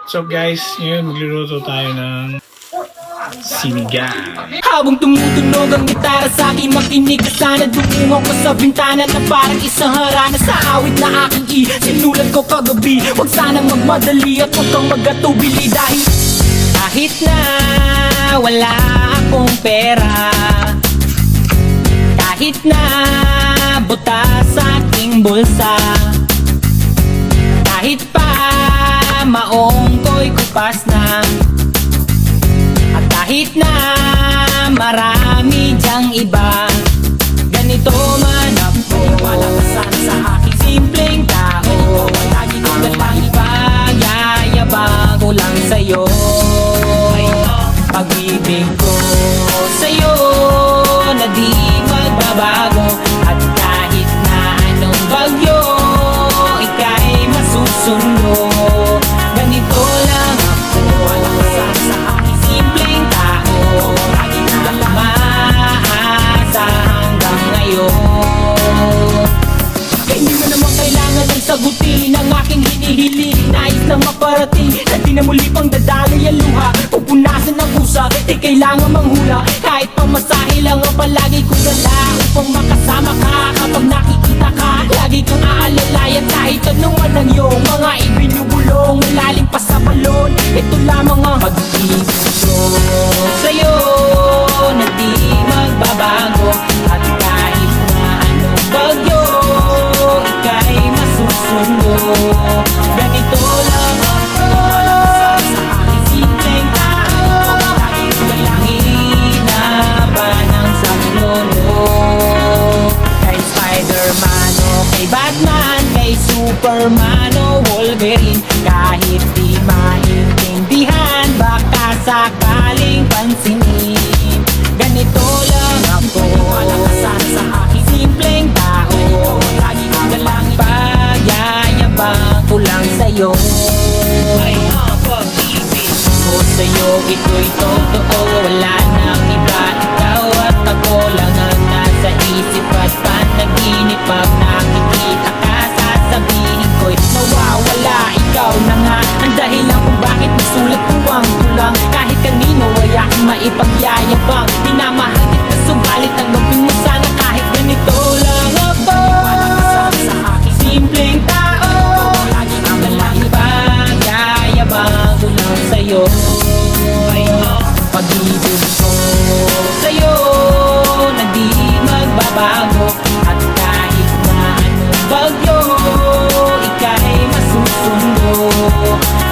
So guys, ngayon magluluto tayo ng sinigang. Habang tumutunog ang gitara sa akin, makinig ka sana. Dumungaw ko sa bintana na parang isang harana. Sa awit na aking sinulat ko kagabi. Huwag sanang magmadali at huwag kang magatubili. Dahil kahit na wala akong pera, kahit na butas sa aking bulsa, kahit pa maong ko'y kupas na, at kahit na marami dyang iba, ganito man ako. Wala ka sana sa aking simpleng tao. Lagi ko lang ipag-yayabang ko lang sa'yo. Pag-ibig ko sa'yo na di magbabago. At kahit na anong bagyo, ika'y masusundo. Ganito lang ako. Wala ka sana sa aking simpleng tao. Lagi ko lang maasa hanggang ngayon. Kaya hindi mo naman kailangan ng sagutin ang aking hinihiling. Nais lang maparating na di na muli pang dadaloy ang luha. Pupunasan ng pusa, di kailangan manghula. Kahit pamasahe lang ang palagi kong dala upang makasama ka. Kapag nakikita ka, lagi kang aalalayan. Kahit anuman ang iyong mga ibinubulong, malalim pa sa balon. Ito lamang ang pag-ibig ko sa'yo na di magbabago. At kahit na anong bagyo, ika'y masusundo. Ganito lang ako sa aking simpleng tao. Lagi ko lang hinaban ang saklolo. Kay Spider-Man o kay Batman, kay Superman o Wolverine, kahit di maintindihan, baka sakaling pansinin. Ganito lang ako. Wala ka sana sa aking simpleng tao. Lagi ko na lang pagyayabang ko lang sa'yo. Ko sa'yo, ito'y totoo. Wala nang iba, ikaw at ako lang ang nasa isip at panaginip. Pag nakikita ka, sasabihin ko'y nawawala. Ikaw na nga ang dahilan kung bakit nasulat ko ang tulang. Kahit kanino ay aking maipagyayabang. Minamahal kita, subalit ang gawin mo sana kahit ganito lang ako. Wala ka sana sa aking simpleng tao. Lagi ka nalang ipagyayabang ko lang sa'yo. Pag-ibig ko sa'yo na di magbabago. At kahit na anong bagyo, ika'y masusundo.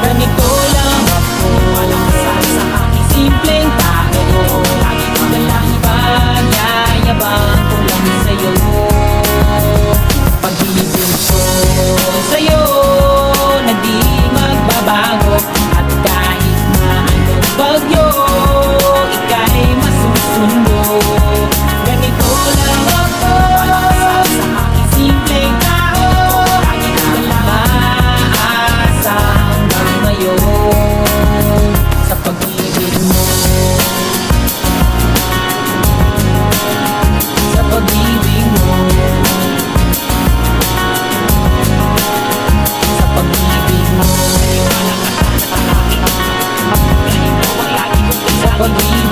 Ganito lang ako. Wala ka sana sa aking simpleng tao. Lagi ko nalang ipagyayabang ko lang sa'yo. Pag-ibig ko sa'yo na di magbabago. At kahit na anong bagyo, ika'y masusundo. Ganito lang ako. Wala ka sana sa aking simpleng tao. Lagi ko nalang maasa hanggang ngayon. Sa pag-ibig mo, sa pag-ibig mo, sa pag-ibig mo, sa pag-ibig